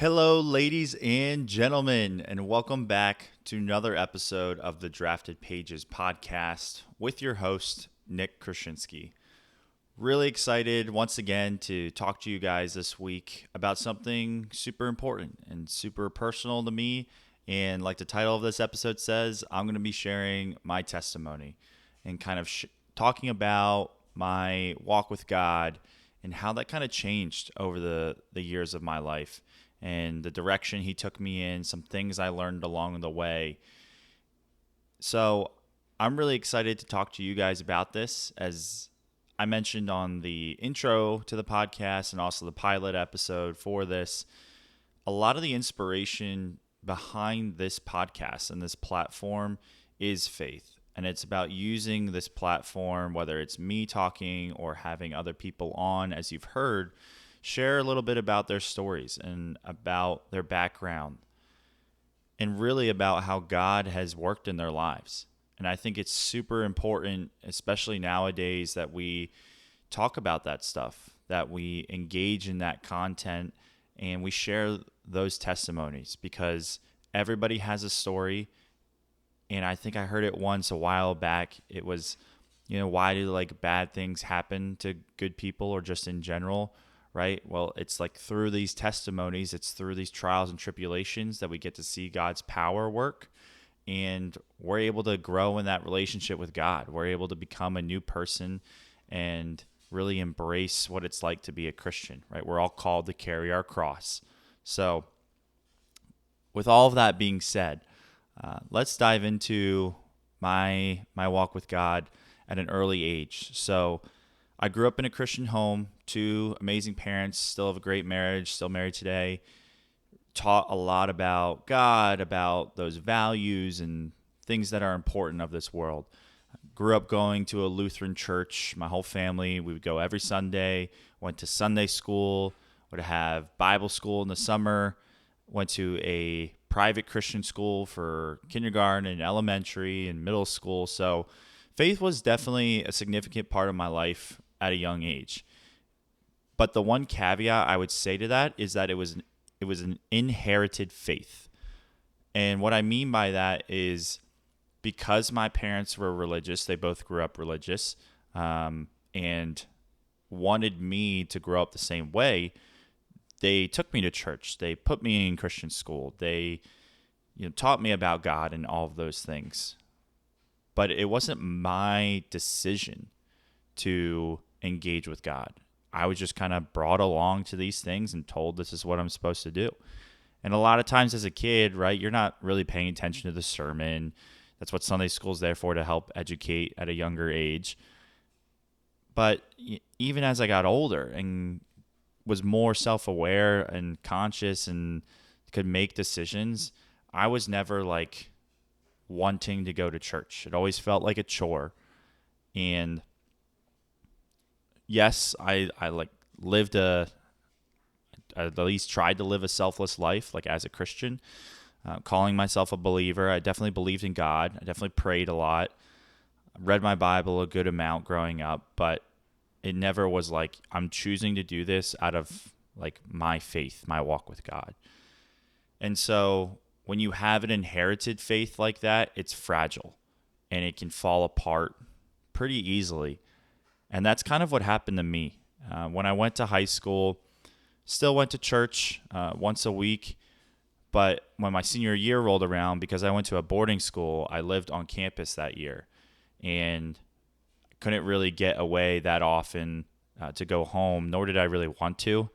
Hello, ladies and gentlemen, and welcome back to another episode of the Drafted Pages podcast with your host, Nick Krasinski. Really excited once again to talk to you guys this week about something super important and super personal to me. And like the title of this episode says, I'm going to be sharing my testimony and kind of talking about my walk with God and how that kind of changed over the years of my life and the direction He took me in, some things I learned along the way. So I'm really excited to talk to you guys about this. As I mentioned on the intro to the podcast and also the pilot episode for this, a lot of the inspiration behind this podcast and this platform is faith. And it's about using this platform, whether it's me talking or having other people on, as you've heard, share a little bit about their stories and about their background and really about how God has worked in their lives. And I think it's super important, especially nowadays, that we talk about that stuff, that we engage in that content and we share those testimonies because everybody has a story. And I think I heard it once a while back. It was, why do like bad things happen to good people or just in general? Right? Well, it's like through these testimonies, it's through these trials and tribulations that we get to see God's power work. And we're able to grow in that relationship with God. We're able to become a new person and really embrace what it's like to be a Christian, right? We're all called to carry our cross. So, with all of that being said, let's dive into my walk with God at an early age. So, I grew up in a Christian home, two amazing parents, still have a great marriage, still married today. Taught a lot about God, about those values and things that are important of this world. Grew up going to a Lutheran church. My whole family, we would go every Sunday, went to Sunday school, would have Bible school in the summer, went to a private Christian school for kindergarten and elementary and middle school. So faith was definitely a significant part of my life at a young age. But the one caveat I would say to that is that it was an inherited faith. And what I mean by that is because my parents were religious, they both grew up religious, and wanted me to grow up the same way. They took me to church. They put me in Christian school. They, taught me about God and all of those things. But it wasn't my decision to engage with God. I was just kind of brought along to these things and told this is what I'm supposed to do. And a lot of times as a kid, right, you're not really paying attention to the sermon. That's what Sunday school's there for, to help educate at a younger age. But even as I got older and was more self-aware and conscious and could make decisions, I was never like wanting to go to church. It always felt like a chore. And yes, I like lived at least tried to live a selfless life, like as a Christian, calling myself a believer. I definitely believed in God. I definitely prayed a lot, read my Bible a good amount growing up, but it never was like I'm choosing to do this out of like my faith, my walk with God. And so when you have an inherited faith like that, it's fragile and it can fall apart pretty easily. And that's kind of what happened to me. When I went to high school, still went to church once a week. But when my senior year rolled around, because I went to a boarding school, I lived on campus that year and couldn't really get away that often to go home, nor did I really want to.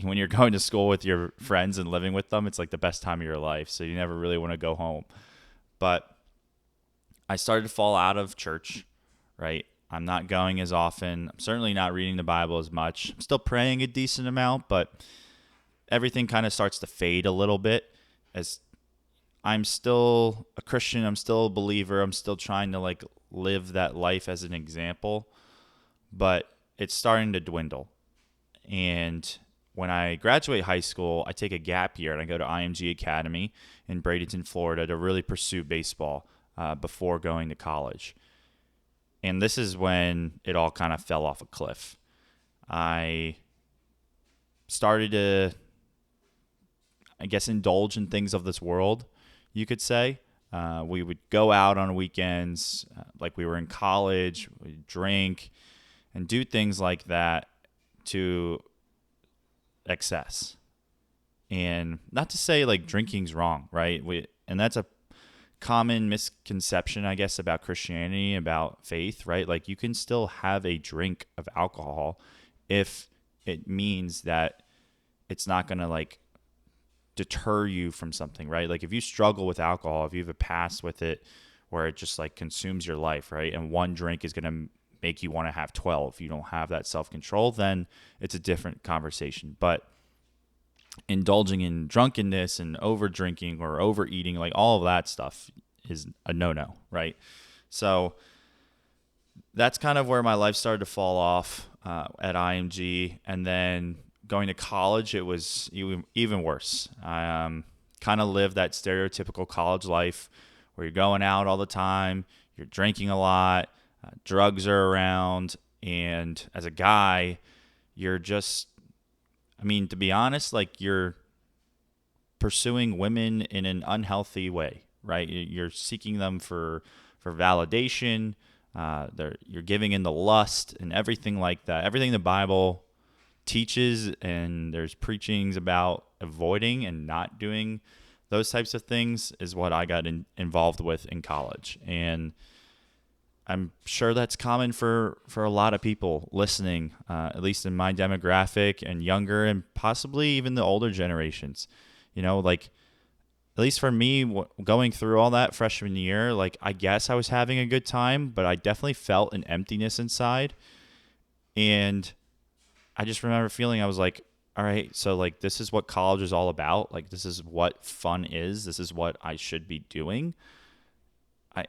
When you're going to school with your friends and living with them, it's like the best time of your life. So you never really want to go home. But I started to fall out of church, right? I'm not going as often. I'm certainly not reading the Bible as much. I'm still praying a decent amount, but everything kind of starts to fade a little bit as I'm still a Christian. I'm still a believer. I'm still trying to like live that life as an example, but it's starting to dwindle. And when I graduate high school, I take a gap year and I go to IMG Academy in Bradenton, Florida to really pursue baseball before going to college. And this is when it all kind of fell off a cliff. I started to I guess, indulge in things of this world, you could say. We would go out on weekends, like we were in college, we'd drink and do things like that to excess. And not to say like drinking's wrong, right? And that's a common misconception, I guess, about Christianity, about faith, right? Like you can still have a drink of alcohol if it means that it's not going to like deter you from something, right? Like if you struggle with alcohol, if you have a past with it where it just like consumes your life, right? And one drink is going to make you want to have 12. If you don't have that self-control, then it's a different conversation. But indulging in drunkenness and over drinking or overeating, like all of that stuff is a no-no, right? So that's kind of where my life started to fall off at IMG. And then going to college, it was even worse. I kind of lived that stereotypical college life where you're going out all the time, you're drinking a lot, drugs are around, and as a guy, you're just, I mean, to be honest, like you're pursuing women in an unhealthy way, right? You're seeking them for validation. You're giving in the lust and everything like that. Everything the Bible teaches, and there's preachings about avoiding and not doing those types of things, is what I got involved with in college. And I'm sure that's common for a lot of people listening, at least in my demographic and younger, and possibly even the older generations. You know, like at least for me, going through all that freshman year, like I guess I was having a good time, but I definitely felt an emptiness inside. And I just remember feeling, I was like, all right, so like this is what college is all about. Like this is what fun is. This is what I should be doing.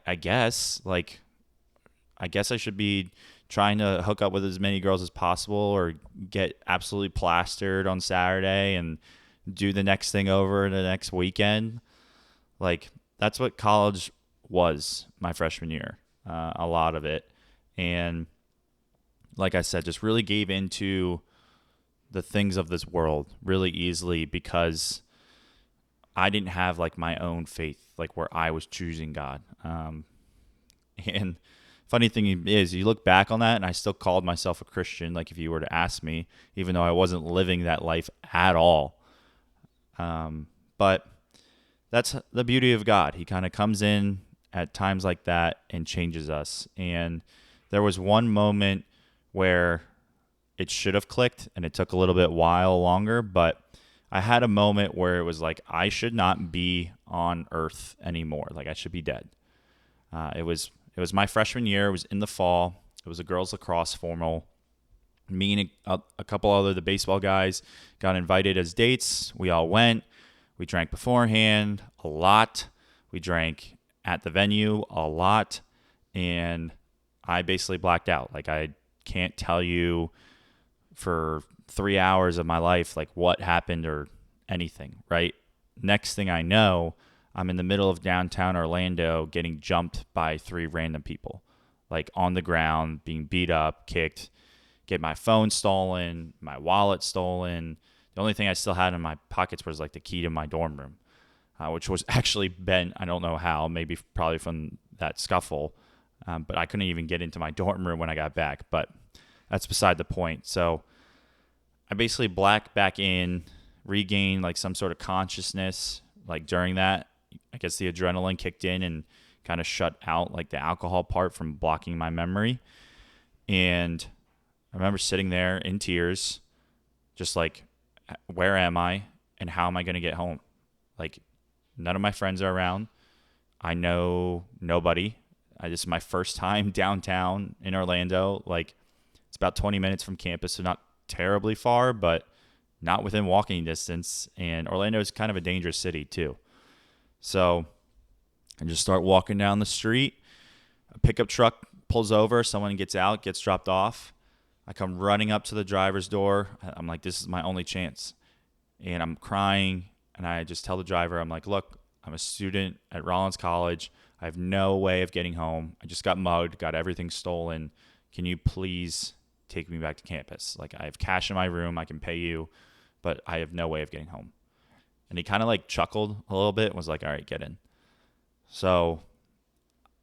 I guess I should be trying to hook up with as many girls as possible or get absolutely plastered on Saturday and do the next thing over the next weekend. Like that's what college was my freshman year, a lot of it. And like I said, just really gave into the things of this world really easily because I didn't have like my own faith, like where I was choosing God. And funny thing is, you look back on that, and I still called myself a Christian, like if you were to ask me, even though I wasn't living that life at all. But that's the beauty of God. He kind of comes in at times like that and changes us. And there was one moment where it should have clicked, and it took a little bit while longer, but I had a moment where it was like, I should not be on earth anymore. Like I should be dead. It was my freshman year. It was in the fall. It was a girls lacrosse formal. Me and a couple other the baseball guys got invited as dates. We all went. We drank beforehand a lot. We drank at the venue a lot. And I basically blacked out. Like I can't tell you for 3 hours of my life like what happened or anything, right? Next thing I know, I'm in the middle of downtown Orlando getting jumped by 3 random people, like on the ground, being beat up, kicked, get my phone stolen, my wallet stolen. The only thing I still had in my pockets was like the key to my dorm room, which was actually bent. I don't know how, maybe probably from that scuffle, but I couldn't even get into my dorm room when I got back, but that's beside the point. So I basically blacked back in, regained like some sort of consciousness like during that. I guess the adrenaline kicked in and kind of shut out like the alcohol part from blocking my memory. And I remember sitting there in tears, just like, where am I and how am I going to get home? Like none of my friends are around. I know nobody. This is my first time downtown in Orlando. Like it's about 20 minutes from campus, so not terribly far, but not within walking distance. And Orlando is kind of a dangerous city too. So I just start walking down the street. A pickup truck pulls over. Someone gets out, gets dropped off. I come running up to the driver's door. I'm like, this is my only chance. And I'm crying. And I just tell the driver, I'm like, look, I'm a student at Rollins College. I have no way of getting home. I just got mugged, got everything stolen. Can you please take me back to campus? Like I have cash in my room. I can pay you, but I have no way of getting home. And he kind of like chuckled a little bit and was like, all right, get in. So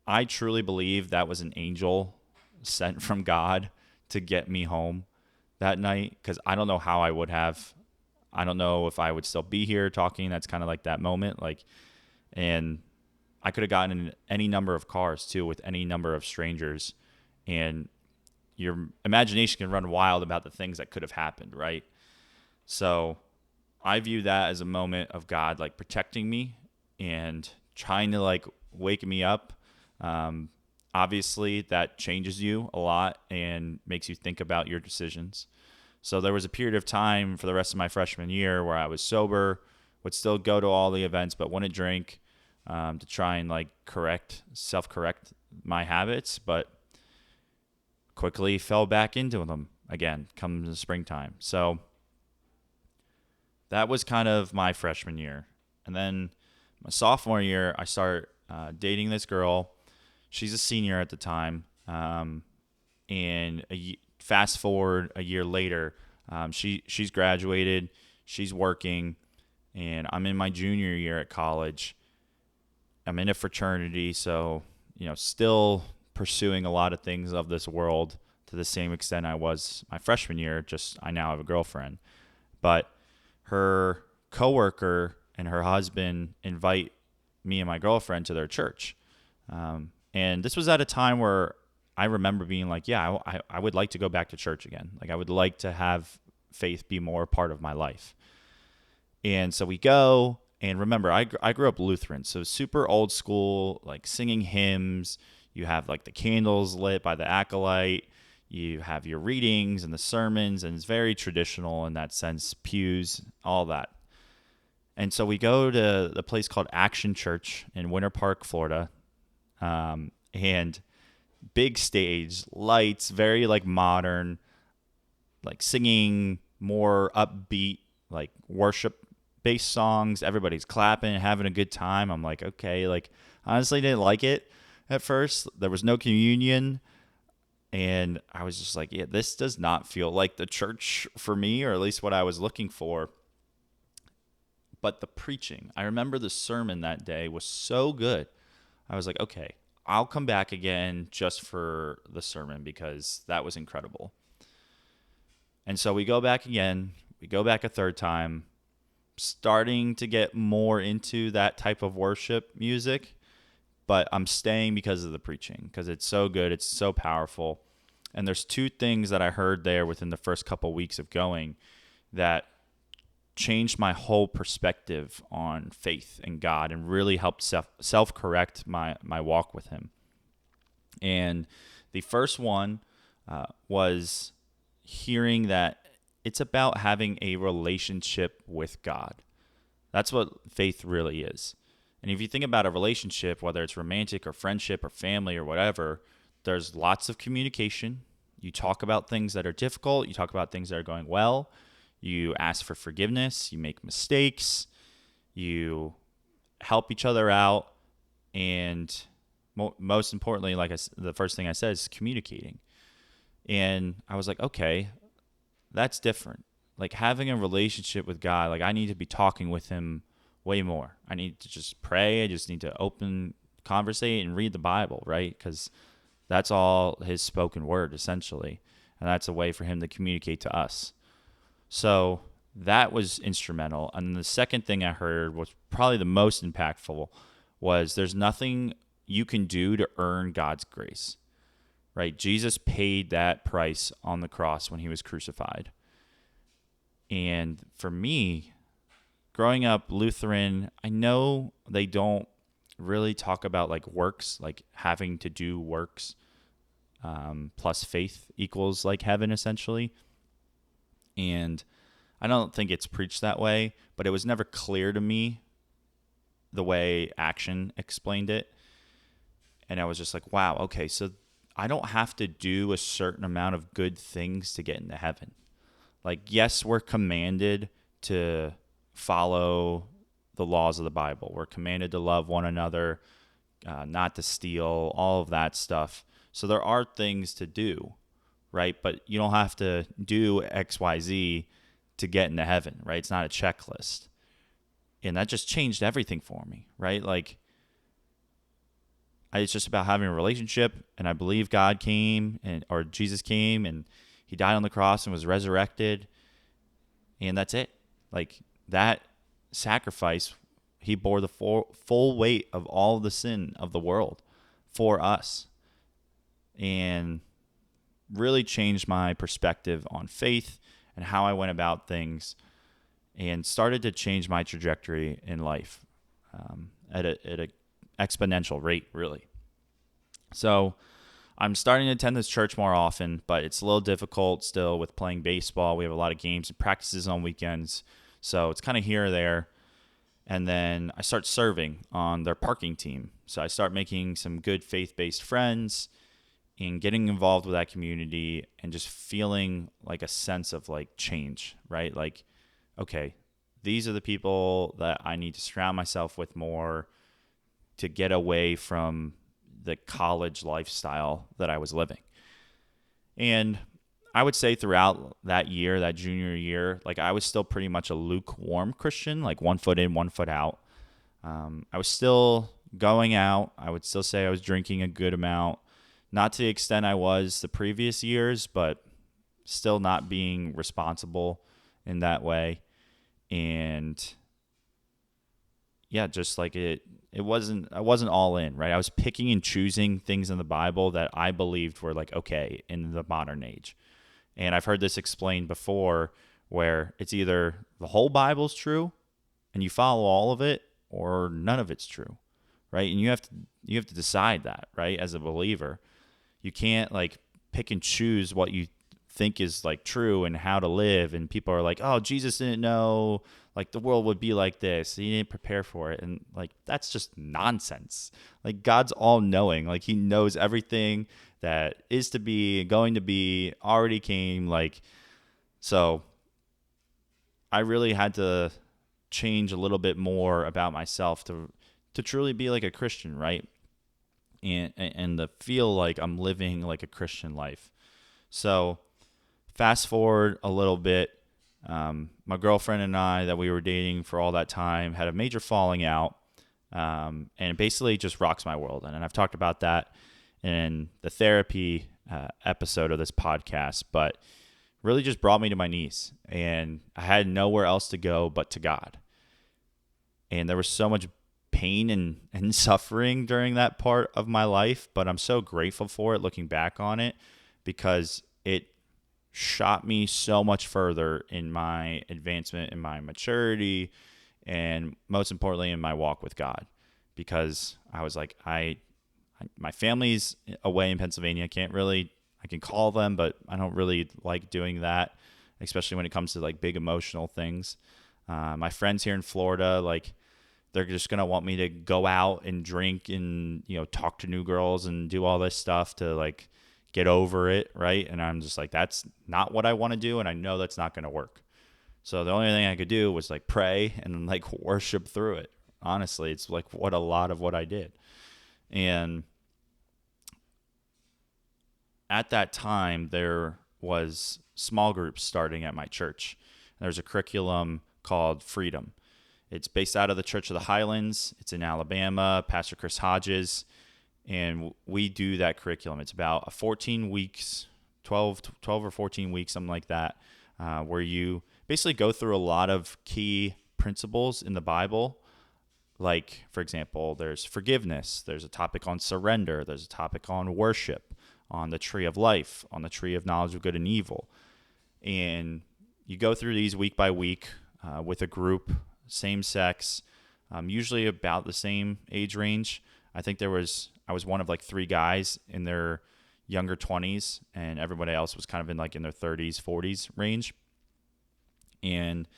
I truly believe that was an angel sent from God to get me home that night, because I don't know how I would have. I don't know if I would still be here talking. That's kind of like that moment. And I could have gotten in any number of cars too with any number of strangers. And your imagination can run wild about the things that could have happened, right? So I view that as a moment of God like protecting me and trying to like wake me up. Obviously, that changes you a lot and makes you think about your decisions. So there was a period of time for the rest of my freshman year where I was sober, would still go to all the events, but wouldn't drink, to try and like self-correct my habits, but quickly fell back into them again come the springtime. So that was kind of my freshman year. And then my sophomore year, I start dating this girl. She's a senior at the time. And fast forward a year later, she's graduated, she's working, and I'm in my junior year at college. I'm in a fraternity, so still pursuing a lot of things of this world to the same extent I was my freshman year. Just I now have a girlfriend, but her coworker and her husband invite me and my girlfriend to their church, and this was at a time where I remember being like, yeah, I would like to go back to church again. Like I would like to have faith be more part of my life. And so we go, and remember, I grew up Lutheran, so super old school, like singing hymns. You have like the candles lit by the acolyte. You have your readings and the sermons, and it's very traditional in that sense, pews, all that. And so we go to the place called Action Church in Winter Park, Florida, and big stage, lights, very like modern, like singing more upbeat, like worship based songs. Everybody's clapping, having a good time. I'm like, okay, like honestly didn't like it at first. There was no communion. And I was just like, yeah, this does not feel like the church for me, or at least what I was looking for. But the preaching, I remember the sermon that day was so good. I was like, okay, I'll come back again just for the sermon because that was incredible. And so we go back again. We go back a third time, starting to get more into that type of worship music. But I'm staying because of the preaching, because it's so good. It's so powerful. And there's two things that I heard there within the first couple weeks of going that changed my whole perspective on faith and God and really helped self-correct my walk with him. And the first one was hearing that it's about having a relationship with God. That's what faith really is. And if you think about a relationship, whether it's romantic or friendship or family or whatever, there's lots of communication. You talk about things that are difficult. You talk about things that are going well. You ask for forgiveness. You make mistakes. You help each other out. And most importantly, the first thing I said is communicating. And I was like, okay, that's different. Like having a relationship with God, like I need to be talking with him way more. I need to just pray. I just need to conversate and read the Bible, right? Because that's all his spoken word, essentially. And that's a way for him to communicate to us. So that was instrumental. And the second thing I heard was probably the most impactful was there's nothing you can do to earn God's grace, right? Jesus paid that price on the cross when he was crucified. And for me, growing up Lutheran, I know they don't really talk about like works, like having to do works plus faith equals like heaven, essentially. And I don't think it's preached that way, but it was never clear to me the way Action explained it. And I was just like, wow, okay, so I don't have to do a certain amount of good things to get into heaven. Like, yes, we're commanded to follow the laws of the Bible. We're commanded to love one another, not to steal, all of that stuff. So there are things to do, right? But you don't have to do X, Y, Z to get into heaven, right? It's not a checklist. And that just changed everything for me, right? Like, it's just about having a relationship, and I believe God came or Jesus came and he died on the cross and was resurrected, and that's it. Like, that sacrifice, he bore the full weight of all the sin of the world for us, and really changed my perspective on faith and how I went about things, and started to change my trajectory in life at a exponential rate, really. So I'm starting to attend this church more often, but it's a little difficult still with playing baseball. We have a lot of games and practices on weekends, so it's kind of here or there. And then I start serving on their parking team. So I start making some good faith-based friends and getting involved with that community, and just feeling like a sense of like change, right? Like, okay, these are the people that I need to surround myself with more to get away from the college lifestyle that I was living. And I would say throughout that year, that junior year, like, I was still pretty much a lukewarm Christian, like 1 foot in, 1 foot out. I was still going out. I would still say I was drinking a good amount, not to the extent I was the previous years, but still not being responsible in that way. And yeah, just like I wasn't all in, right? I was picking and choosing things in the Bible that I believed were like okay in the modern age. And I've heard this explained before, where it's either the whole Bible's true and you follow all of it, or none of it's true, right? And you have to decide that, right? As a believer, you can't like pick and choose what you think is like true and how to live. And people are like, oh, Jesus didn't know like the world would be like this. He didn't prepare for it. And like, that's just nonsense. Like, God's all knowing. Like, he knows everything that is to be, going to be, already came. Like, so I really had to change a little bit more about myself to truly be like a Christian, right? And to feel like I'm living like a Christian life. So fast forward a little bit, my girlfriend and I that we were dating for all that time had a major falling out, and it basically just rocks my world. And I've talked about that in the therapy episode of this podcast, but really just brought me to my knees, and I had nowhere else to go but to God. And there was so much pain and suffering during that part of my life, but I'm so grateful for it looking back on it, because it shot me so much further in my advancement, in my maturity, and most importantly in my walk with God. Because I was like, my family's away in Pennsylvania. I can call them, but I don't really like doing that, especially when it comes to like big emotional things. My friends here in Florida, like, they're just going to want me to go out and drink and, talk to new girls and do all this stuff to like get over it, right? And I'm just like, that's not what I want to do, and I know that's not going to work. So the only thing I could do was like pray and like worship through it. Honestly, it's like a lot of what I did. And at that time, there was small groups starting at my church. There's a curriculum called Freedom. It's based out of the Church of the Highlands. It's in Alabama, Pastor Chris Hodges, and we do that curriculum. It's about 14 weeks, 12 or 14 weeks, something like that, where you basically go through a lot of key principles in the Bible. Like, for example, there's forgiveness. There's a topic on surrender. There's a topic on worship, on the tree of life, on the tree of knowledge of good and evil. And you go through these week by week with a group, same sex, usually about the same age range. I think I was one of like 3 guys in their younger 20s, and everybody else was kind of in like in their 30s, 40s range. And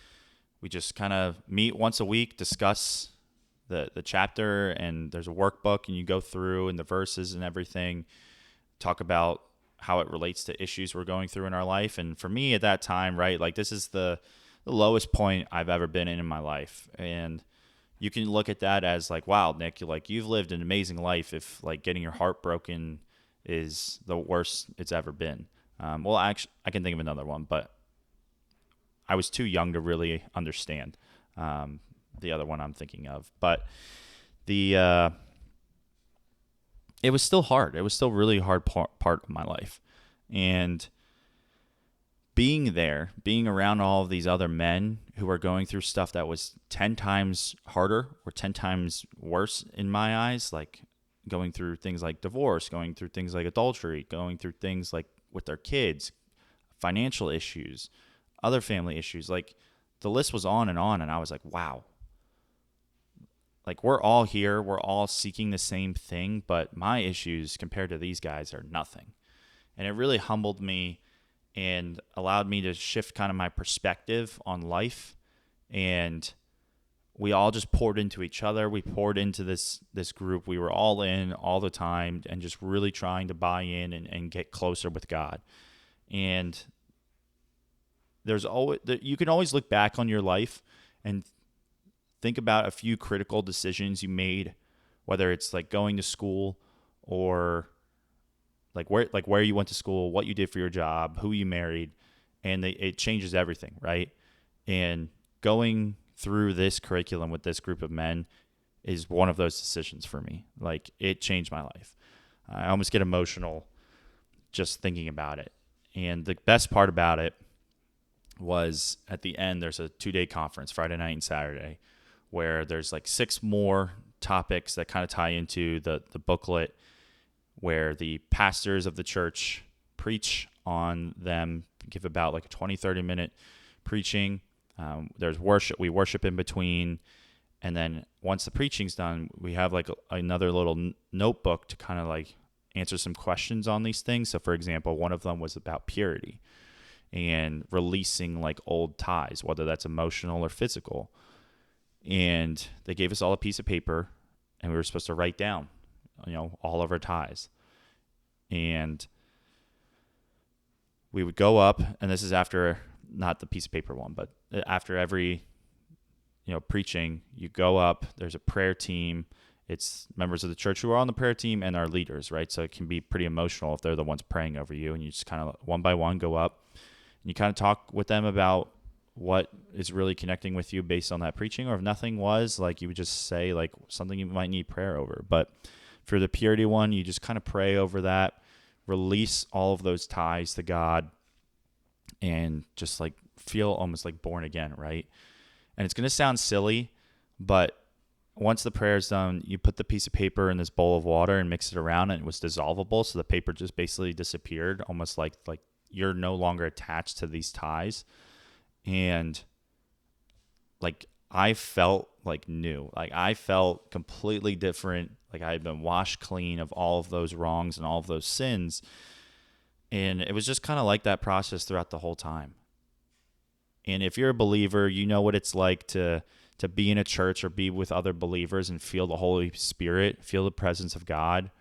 we just kind of meet once a week, discuss the chapter, and there's a workbook, and you go through and the verses and everything, talk about how it relates to issues we're going through in our life. And for me at that time, right, like, this is the lowest point I've ever been in my life. And you can look at that as like, wow, Nick, like, you've lived an amazing life if like getting your heart broken is the worst it's ever been. Well, actually, I can think of another one, but I was too young to really understand. the other one I'm thinking of. But the it was still hard. It was still really hard part of my life. And being there, being around all of these other men who are going through stuff that was 10 times harder or 10 times worse in my eyes, like going through things like divorce, going through things like adultery, going through things like with their kids, financial issues, other family issues. Like the list was on, and I was like, wow. Like we're all here, we're all seeking the same thing, but my issues compared to these guys are nothing. And it really humbled me and allowed me to shift kind of my perspective on life. And we all just poured into each other. We poured into this group. We were all in all the time and just really trying to buy in and get closer with God. And there's always, you can always look back on your life and think about a few critical decisions you made, whether it's like going to school or like where you went to school, what you did for your job, who you married, and it changes everything, right? And going through this curriculum with this group of men is one of those decisions for me. Like it changed my life. I almost get emotional just thinking about it. And the best part about it was at the end, there's a 2-day conference, Friday night and Saturday, where there's like 6 more topics that kind of tie into the booklet, where the pastors of the church preach on them, give about like a 20-30 minute preaching. There's worship. We worship in between. And then once the preaching's done, we have like another little notebook to kind of like answer some questions on these things. So for example, one of them was about purity and releasing like old ties, whether that's emotional or physical. And they gave us all a piece of paper, and we were supposed to write down, all of our ties. And we would go up, and this is after, not the piece of paper one, but after every, preaching, you go up, there's a prayer team. It's members of the church who are on the prayer team and our leaders, right? So it can be pretty emotional if they're the ones praying over you, and you just kind of one by one go up, and you kind of talk with them about what is really connecting with you based on that preaching, or if nothing was, like you would just say like something you might need prayer over. But for the purity one, you just kind of pray over that, release all of those ties to God, and just like feel almost like born again, right? And it's going to sound silly, but once the prayer is done, you put the piece of paper in this bowl of water and mix it around, and it was dissolvable, so the paper just basically disappeared, almost like you're no longer attached to these ties. And like I felt like new, like I felt completely different, like I had been washed clean of all of those wrongs and all of those sins. And it was just kind of like that process throughout the whole time. And if you're a believer, you know what it's like to be in a church or be with other believers and feel the Holy Spirit, feel the presence of God.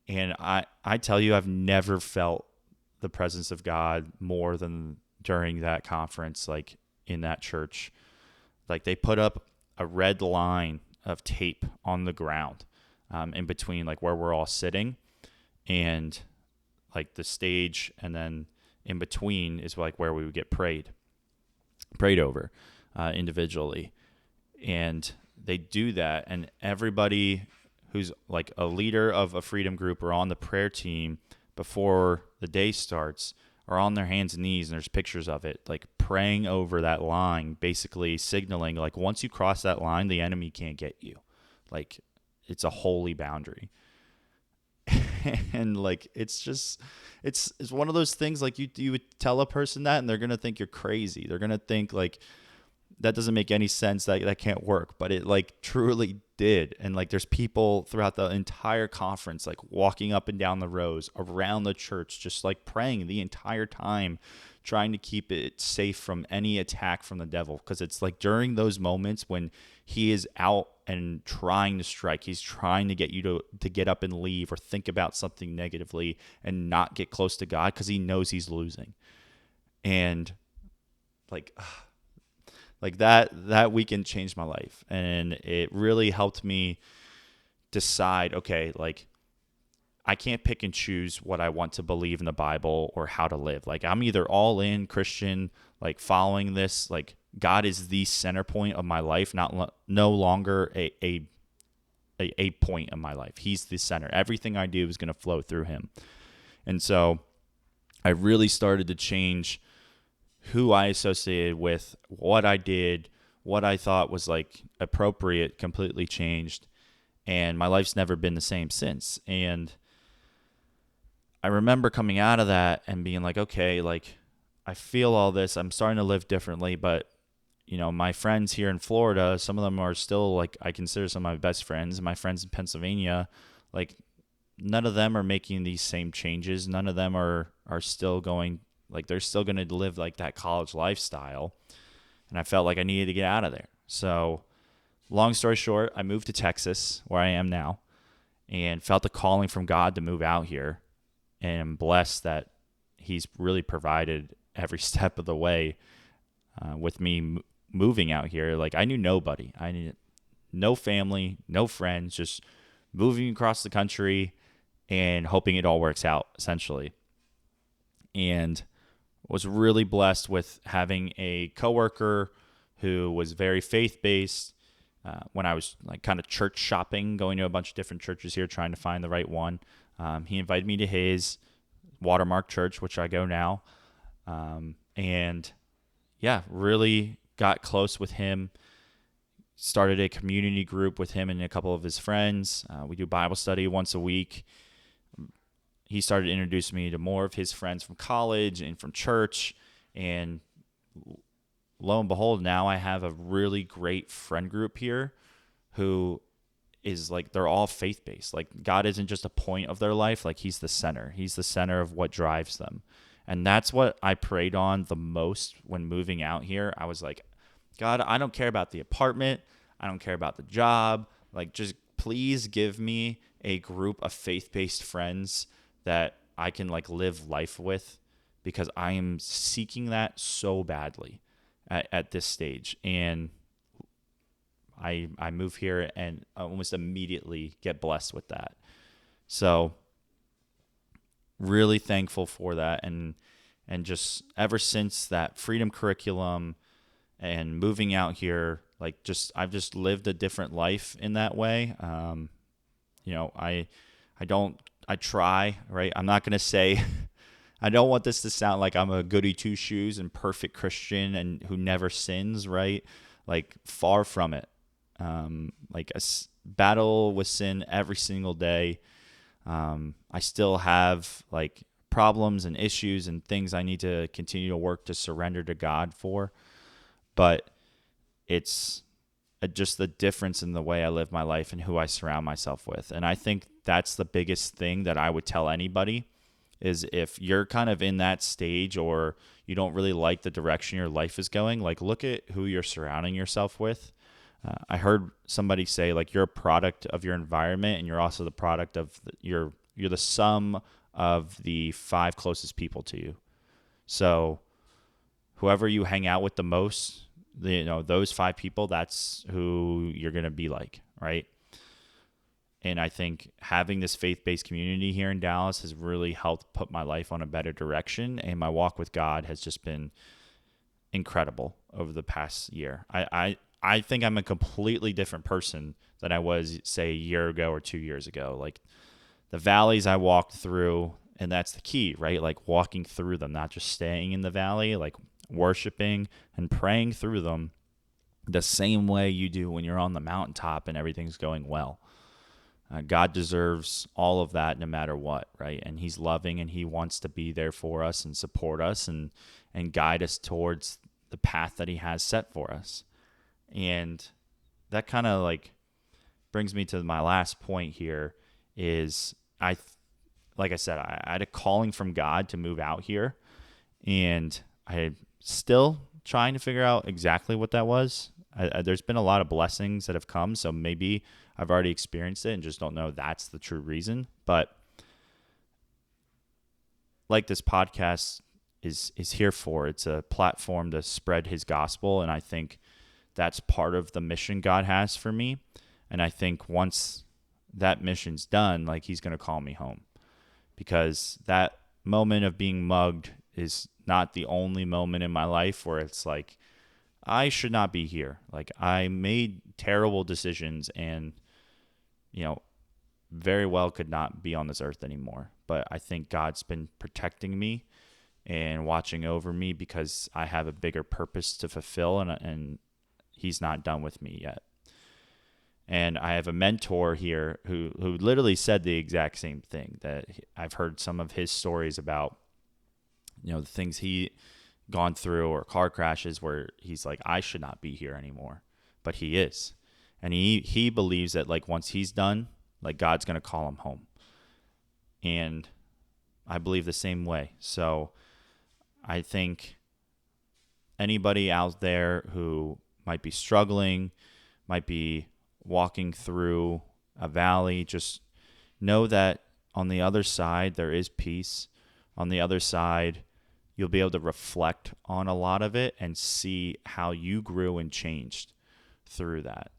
And I tell you, I've never felt the presence of God more than during that conference, like in that church. Like they put up a red line of tape on the ground in between like where we're all sitting and like the stage, and then in between is like where we would get prayed over individually. And they do that, and everybody who's like a leader of a freedom group or on the prayer team before the day starts are on their hands and knees, and there's pictures of it, like praying over that line, basically signaling like once you cross that line, the enemy can't get you. Like it's a holy boundary. And like it's one of those things, like you would tell a person that and they're gonna think you're crazy. They're gonna think like that doesn't make any sense, that can't work, but it like truly did. And like there's people throughout the entire conference like walking up and down the rows around the church, just like praying the entire time, trying to keep it safe from any attack from the devil, because it's like during those moments when he is out and trying to strike, he's trying to get you to get up and leave or think about something negatively and not get close to God because he knows he's losing. And like that weekend changed my life, and it really helped me decide, okay, like I can't pick and choose what I want to believe in the Bible or how to live. Like I'm either all in Christian, like following this like God is the center point of my life, no longer a point of my life. He's the center. Everything I do is going to flow through him. And so I really started to change who I associated with, what I did, what I thought was like appropriate, completely changed. And my life's never been the same since. And I remember coming out of that and being like, okay, like I feel all this. I'm starting to live differently, but my friends here in Florida, some of them are still like, I consider some of my best friends. My friends in Pennsylvania, like none of them are making these same changes. None of them are still going, like they're still going to live like that college lifestyle. And I felt like I needed to get out of there. So long story short, I moved to Texas, where I am now, and felt the calling from God to move out here. And I'm blessed that he's really provided every step of the way with me moving out here. Like I knew nobody. I knew no family, no friends, just moving across the country and hoping it all works out, essentially. And was really blessed with having a coworker who was very faith-based. When I was like kind of church shopping, going to a bunch of different churches here, trying to find the right one, he invited me to his Watermark Church, which I go now. And yeah, really got close with him. Started a community group with him and a couple of his friends. We do Bible study once a week. He started introducing me to more of his friends from college and from church. And lo and behold, now I have a really great friend group here who is like, they're all faith-based. Like God isn't just a point of their life. Like he's the center. He's the center of what drives them. And that's what I prayed on the most when moving out here. I was like, God, I don't care about the apartment. I don't care about the job. Like, just please give me a group of faith-based friends that I can like live life with, because I am seeking that so badly at this stage. And I move here and almost immediately get blessed with that. So really thankful for that. And just ever since that freedom curriculum and moving out here, like I've just lived a different life in that way. I try, right? I'm not going to say, I don't want this to sound like I'm a goody two shoes and perfect Christian and who never sins, right? Like far from it. Like battle with sin every single day. I still have like problems and issues and things I need to continue to work to surrender to God for. But it's just the difference in the way I live my life and who I surround myself with. And I think that's the biggest thing that I would tell anybody is if you're kind of in that stage or you don't really like the direction your life is going, like look at who you're surrounding yourself with. I heard somebody say like you're a product of your environment and you're also the product of you're the sum of the 5 closest people to you. So whoever you hang out with the most, those 5 people, that's who you're going to be like, right? And I think having this faith-based community here in Dallas has really helped put my life on a better direction, and my walk with God has just been incredible over the past year. I think I'm a completely different person than I was, say, a year ago or 2 years ago. Like the valleys I walked through, and that's the key, right? Like walking through them, not just staying in the valley, like worshiping and praying through them the same way you do when you're on the mountaintop and everything's going well. God deserves all of that no matter what, right? And he's loving and he wants to be there for us and support us and guide us towards the path that he has set for us. And that kind of like brings me to my last point here is like I said, I had a calling from God to move out here, and I still trying to figure out exactly what that was. There's been a lot of blessings that have come, so maybe I've already experienced it and just don't know that's the true reason. But like this podcast is here for, it's a platform to spread his gospel, and I think that's part of the mission God has for me. And I think once that mission's done, like he's going to call me home, because that moment of being mugged is not the only moment in my life where it's like I should not be here. Like, I made terrible decisions and, you know, very well could not be on this earth anymore. But I think God's been protecting me and watching over me because I have a bigger purpose to fulfill, and he's not done with me yet. And I have a mentor here who literally said the exact same thing, that I've heard some of his stories about, the things he gone through or car crashes where he's like, I should not be here anymore, but he is. And he believes that, like, once he's done, like, God's going to call him home. And I believe the same way. So I think anybody out there who might be struggling, might be walking through a valley, just know that on the other side there is peace. On the other side, you'll be able to reflect on a lot of it and see how you grew and changed through that.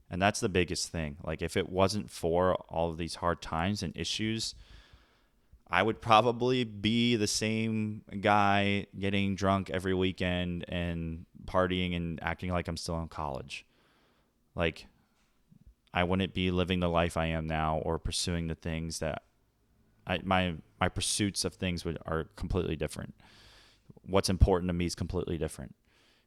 And that's the biggest thing. Like, if it wasn't for all of these hard times and issues, I would probably be the same guy getting drunk every weekend and partying and acting like I'm still in college. Like, I wouldn't be living the life I am now or pursuing the things that my pursuits of things are completely different. What's important to me is completely different.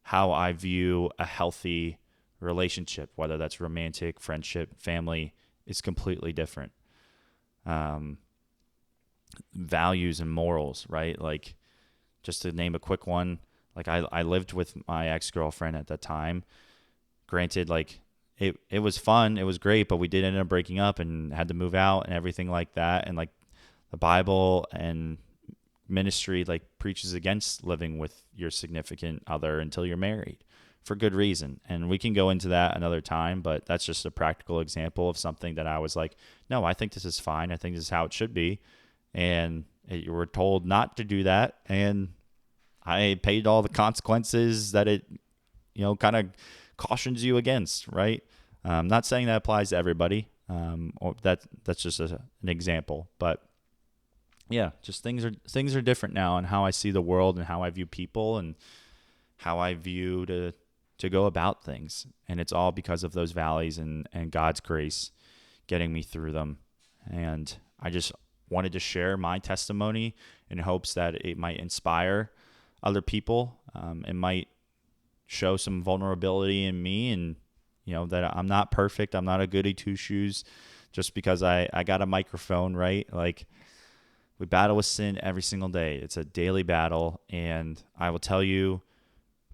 How I view a healthy relationship, whether that's romantic, friendship, family, is completely different. Values and morals, right? Like, just to name a quick one, like, I lived with my ex-girlfriend at that time. Granted, like, it was fun, it was great, but we did end up breaking up and had to move out and everything like that. And, like, the Bible and ministry, like, preaches against living with your significant other until you're married, for good reason. And we can go into that another time, but that's just a practical example of something that I was like, no, I think this is fine. I think this is how it should be. And you were told not to do that. And I paid all the consequences that it, kind of cautions you against, right? I'm not saying that applies to everybody. Or that's just an example, but yeah, just things are different now, and how I see the world and how I view people and how I view to go about things. And it's all because of those valleys and God's grace getting me through them. And I just wanted to share my testimony in hopes that it might inspire other people. It might show some vulnerability in me, and that I'm not perfect. I'm not a goody two shoes just because I got a microphone, right? Like, we battle with sin every single day. It's a daily battle. And I will tell you,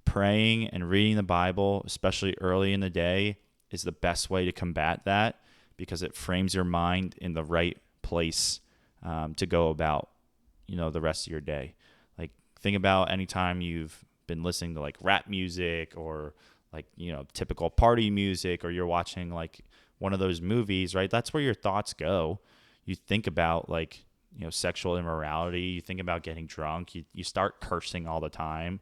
praying and reading the Bible, especially early in the day, is the best way to combat that, because it frames your mind in the right place to go about, the rest of your day. Like, think about any time you've been listening to, like, rap music or, like, typical party music, or you're watching, like, one of those movies, right? That's where your thoughts go. You think about, like, sexual immorality. You think about getting drunk. You start cursing all the time.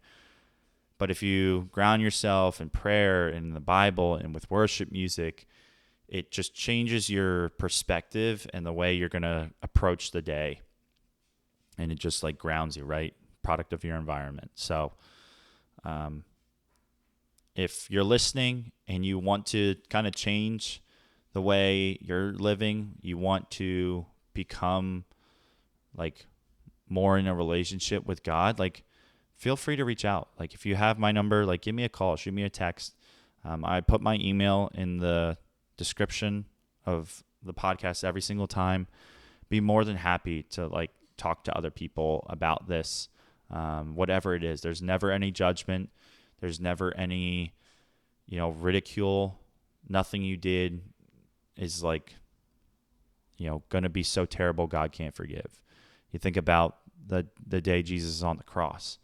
But if you ground yourself in prayer and in the Bible and with worship music, it just changes your perspective and the way you're going to approach the day. And it just, like, grounds you, right? Product of your environment. So if you're listening and you want to kind of change the way you're living, you want to become, like, more in a relationship with God, like, feel free to reach out. Like, if you have my number, like, give me a call, shoot me a text. I put my email in the description of the podcast every single time. Be more than happy to, like, talk to other people about this, whatever it is. There's never any judgment. There's never any, ridicule. Nothing you did is, like, going to be so terrible God can't forgive. You think about the day Jesus is on the cross,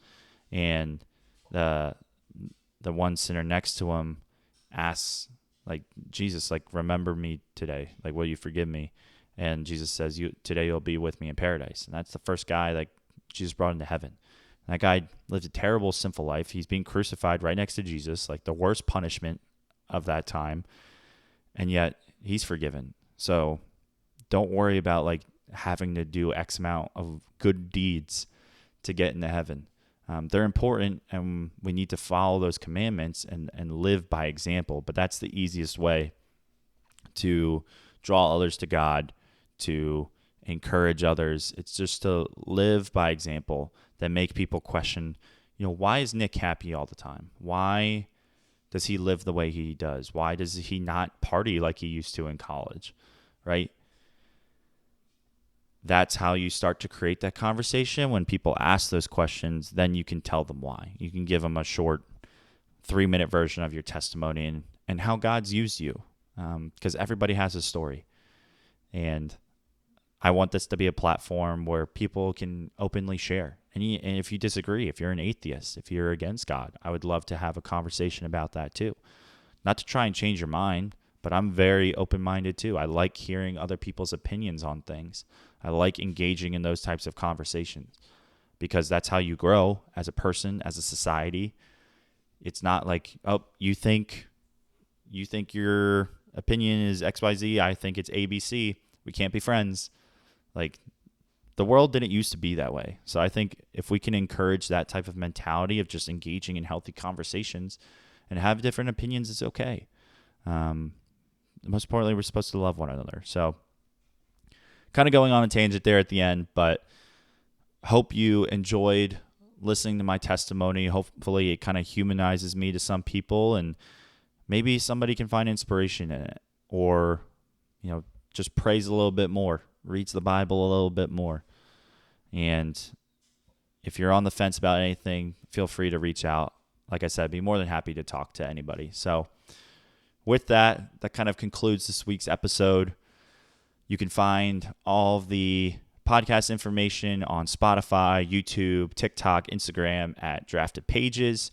and the one sinner next to him asks, like, Jesus, like, remember me today. Like, will you forgive me? And Jesus says, today you'll be with me in paradise. And that's the first guy, like, Jesus brought into heaven. And that guy lived a terrible, sinful life. He's being crucified right next to Jesus, like the worst punishment of that time. And yet he's forgiven. So don't worry about, like, having to do X amount of good deeds to get into heaven. They're important, and we need to follow those commandments and live by example. But that's the easiest way to draw others to God, to encourage others. It's just to live by example that make people question, why is Nick happy all the time? Why does he live the way he does? Why does he not party like he used to in college, right? That's how you start to create that conversation. When people ask those questions, then you can tell them why. You can give them a short 3-minute version of your testimony and how God's used you, because everybody has a story. And I want this to be a platform where people can openly share. And if you disagree, if you're an atheist, if you're against God, I would love to have a conversation about that too. Not to try and change your mind, but I'm very open-minded too. I like hearing other people's opinions on things. I like engaging in those types of conversations because that's how you grow as a person, as a society. It's not like, oh, you think your opinion is XYZ, I think it's ABC. We can't be friends. Like, the world didn't used to be that way. So I think if we can encourage that type of mentality of just engaging in healthy conversations and have different opinions, it's okay. Most importantly, we're supposed to love one another. So kind of going on a tangent there at the end, but hope you enjoyed listening to my testimony. Hopefully it kind of humanizes me to some people, and maybe somebody can find inspiration in it, or, just prays a little bit more, reads the Bible a little bit more. And if you're on the fence about anything, feel free to reach out. Like I said, I'd be more than happy to talk to anybody. So with that kind of concludes this week's episode. You can find all of the podcast information on Spotify, YouTube, TikTok, Instagram at Drafted Pages.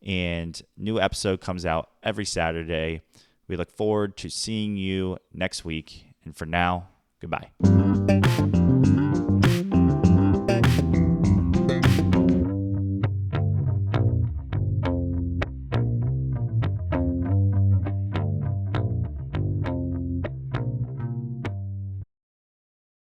And new episode comes out every Saturday. We look forward to seeing you next week. And for now, goodbye.